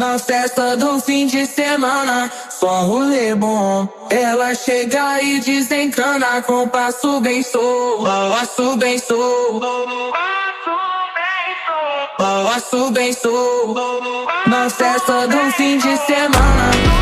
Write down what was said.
Na festa do fim de semana, só rolê bom. Ela chega e desencana com passo bem sou, passo bem sou, passo bem sou. Na festa do fim de semana.